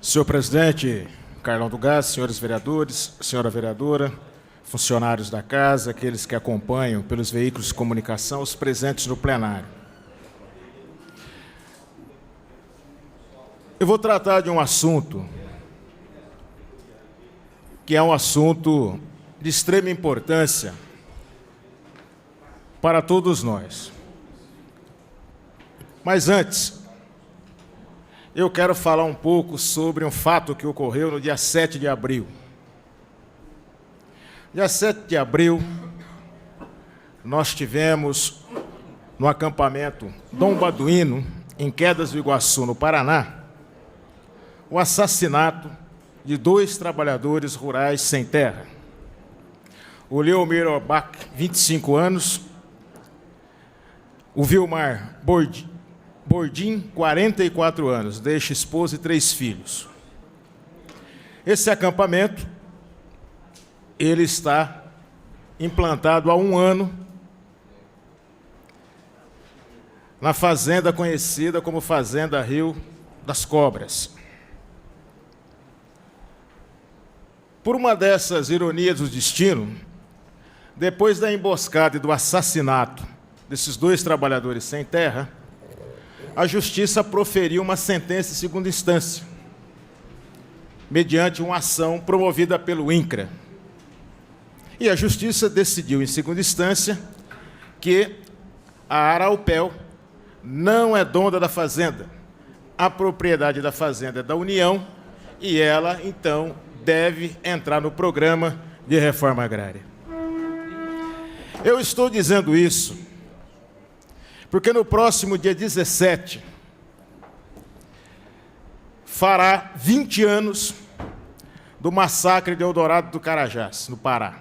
Senhor presidente Carlão do Gás, senhores vereadores, senhora vereadora, funcionários da casa, aqueles que acompanham pelos veículos de comunicação, os presentes no plenário. Eu vou tratar de um assunto que é um assunto de extrema importância para todos nós. Mas antes, eu quero falar um pouco sobre um fato que ocorreu no dia 7 de abril. Dia 7 de abril, nós tivemos no acampamento Dom Baduíno, em Quedas do Iguaçu, no Paraná, o assassinato de 2 trabalhadores rurais sem terra. O Leomir Orbach, 25 anos, o Vilmar Bordim, 44 anos, deixa esposa e 3 filhos. Esse acampamento, ele está implantado há 1 ano na fazenda conhecida como Fazenda Rio das Cobras. Por uma dessas ironias do destino, depois da emboscada e do assassinato desses 2 trabalhadores sem terra, a Justiça proferiu uma sentença em segunda instância, mediante uma ação promovida pelo INCRA. E a Justiça decidiu, em segunda instância, que a Araupel não é dona da fazenda. A propriedade da fazenda é da União e ela, então, deve entrar no programa de reforma agrária. Eu estou dizendo isso porque no próximo dia 17 fará 20 anos do massacre de Eldorado do Carajás, no Pará.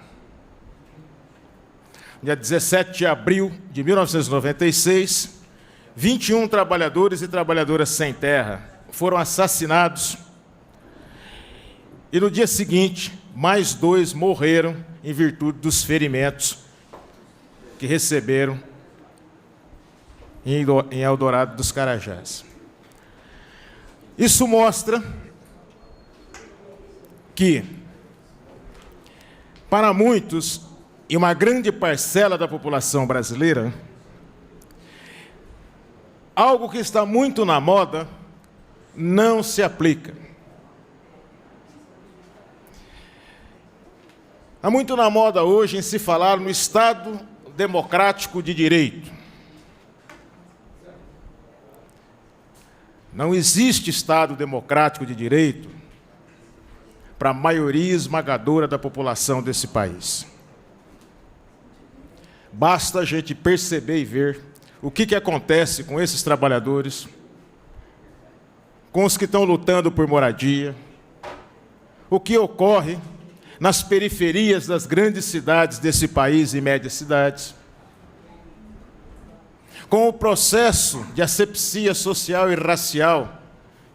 Dia 17 de abril de 1996, 21 trabalhadores e trabalhadoras sem terra foram assassinados e no dia seguinte, mais 2 morreram em virtude dos ferimentos que receberam em Eldorado dos Carajás. Isso mostra que, para muitos, e uma grande parcela da população brasileira, algo que está muito na moda não se aplica. Há muito na moda hoje em se falar no Estado democrático de direito. Não existe Estado democrático de direito para a maioria esmagadora da população desse país. Basta a gente perceber e ver o que acontece com esses trabalhadores, com os que estão lutando por moradia, o que ocorre nas periferias das grandes cidades desse país e médias cidades, com o processo de asepsia social e racial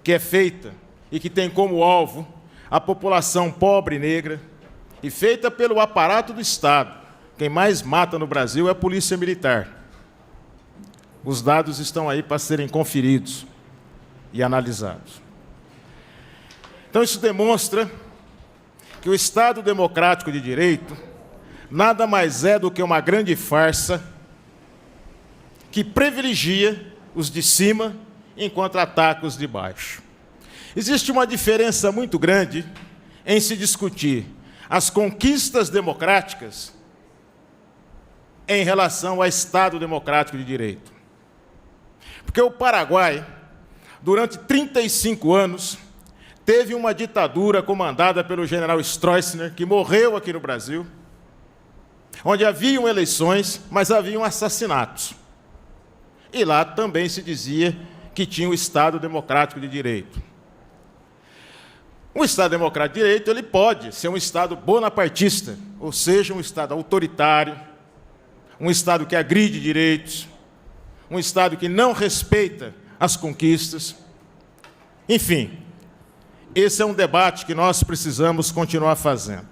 que é feita e que tem como alvo a população pobre e negra, e feita pelo aparato do Estado. Quem mais mata no Brasil é a Polícia Militar. Os dados estão aí para serem conferidos e analisados. Então, isso demonstra que o Estado democrático de direito nada mais é do que uma grande farsa que privilegia os de cima enquanto ataca os de baixo. Existe uma diferença muito grande em se discutir as conquistas democráticas em relação ao Estado democrático de direito. Porque o Paraguai, durante 35 anos, teve uma ditadura comandada pelo general Stroessner, que morreu aqui no Brasil, onde haviam eleições, mas haviam assassinatos. E lá também se dizia que tinha o Estado democrático de direito. O Estado democrático de direito, ele pode ser um Estado bonapartista, ou seja, um Estado autoritário, um Estado que agride direitos, um Estado que não respeita as conquistas. Enfim, esse é um debate que nós precisamos continuar fazendo.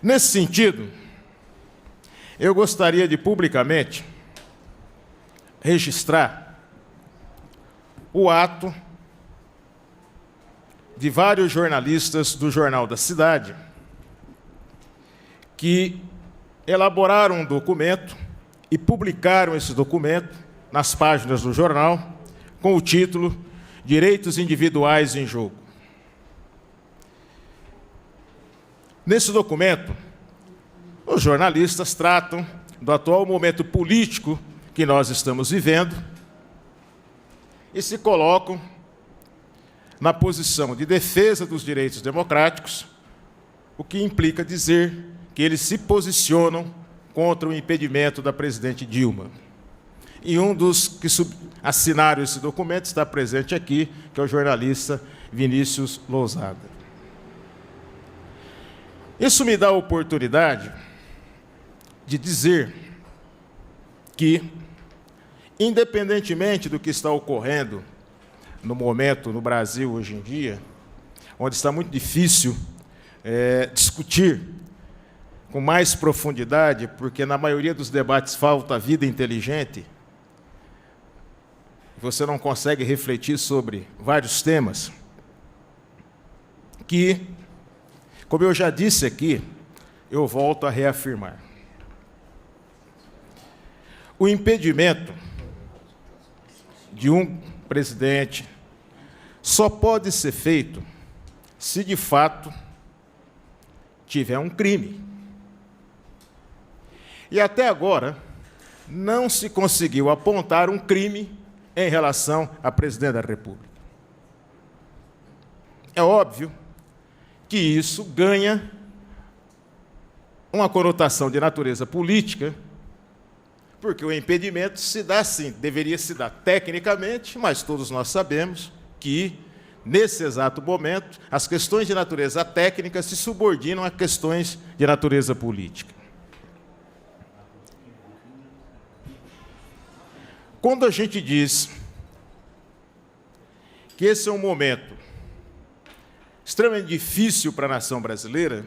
Nesse sentido, eu gostaria de publicamente registrar o ato de vários jornalistas do Jornal da Cidade que elaboraram um documento e publicaram esse documento nas páginas do jornal com o título Direitos Individuais em Jogo. Nesse documento, os jornalistas tratam do atual momento político que nós estamos vivendo e se colocam na posição de defesa dos direitos democráticos, o que implica dizer que eles se posicionam contra o impedimento da presidente Dilma. E um dos que assinaram esse documento está presente aqui, que é o jornalista Vinícius Lousada. Isso me dá a oportunidade de dizer que, independentemente do que está ocorrendo no momento no Brasil hoje em dia, onde está muito difícil discutir com mais profundidade, porque na maioria dos debates falta vida inteligente, você não consegue refletir sobre vários temas, que, como eu já disse aqui, eu volto a reafirmar. O impedimento de um presidente só pode ser feito se, de fato, tiver um crime. E até agora não se conseguiu apontar um crime em relação à presidente da República. É óbvio que isso ganha uma conotação de natureza política, porque o impedimento se dá sim, deveria se dar tecnicamente, mas todos nós sabemos que, nesse exato momento, as questões de natureza técnica se subordinam a questões de natureza política. Quando a gente diz que esse é um momento extremamente difícil para a nação brasileira,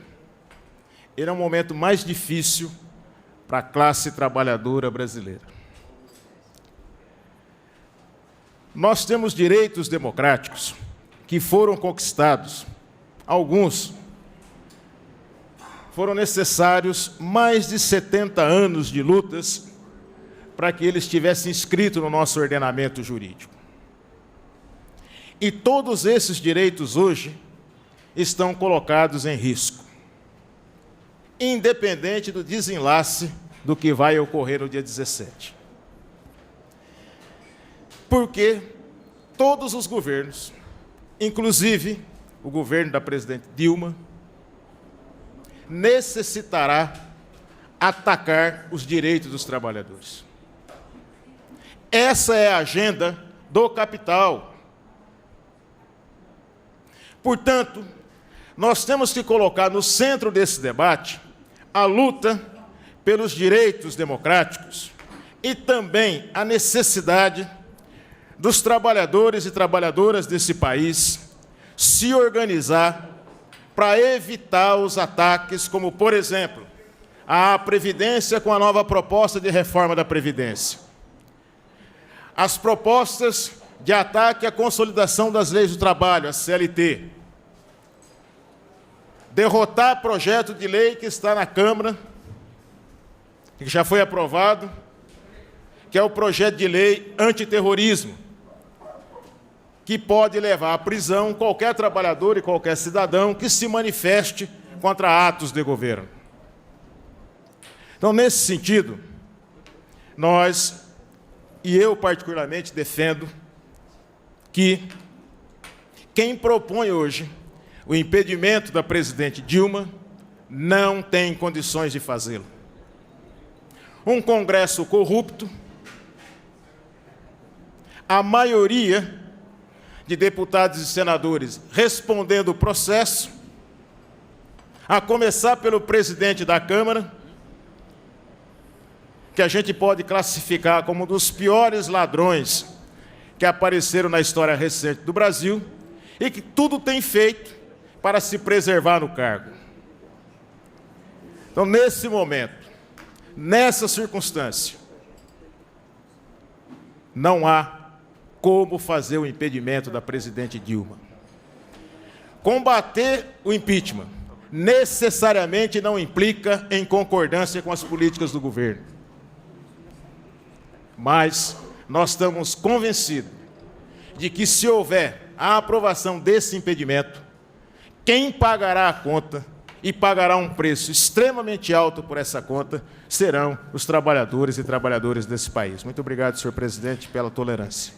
ele é um momento mais difícil para a classe trabalhadora brasileira. Nós temos direitos democráticos que foram conquistados. Alguns foram necessários mais de 70 anos de lutas para que eles estivessem inscritos no nosso ordenamento jurídico. E todos esses direitos hoje estão colocados em risco, independente do desenlace do que vai ocorrer no dia 17. Porque todos os governos, inclusive o governo da presidente Dilma, necessitará atacar os direitos dos trabalhadores. Essa é a agenda do capital. Portanto, nós temos que colocar no centro desse debate a luta pelos direitos democráticos e também a necessidade dos trabalhadores e trabalhadoras desse país se organizar para evitar os ataques, como, por exemplo, a Previdência com a nova proposta de reforma da Previdência, as propostas de ataque à consolidação das leis do trabalho, a CLT, derrotar projeto de lei que está na Câmara, que já foi aprovado, que é o projeto de lei antiterrorismo, que pode levar à prisão qualquer trabalhador e qualquer cidadão que se manifeste contra atos de governo. Então, nesse sentido, nós, e eu particularmente, defendo que quem propõe hoje o impedimento da presidente Dilma não tem condições de fazê-lo. Um Congresso corrupto, a maioria de deputados e senadores respondendo o processo, a começar pelo presidente da Câmara, que a gente pode classificar como um dos piores ladrões que apareceram na história recente do Brasil e que tudo tem feito para se preservar no cargo. Então, nesse momento, nessa circunstância, não há como fazer o impedimento da presidente Dilma. Combater o impeachment necessariamente não implica em concordância com as políticas do governo. Mas nós estamos convencidos de que, se houver a aprovação desse impedimento, quem pagará a conta e pagará um preço extremamente alto por essa conta serão os trabalhadores e trabalhadoras desse país. Muito obrigado, senhor presidente, pela tolerância.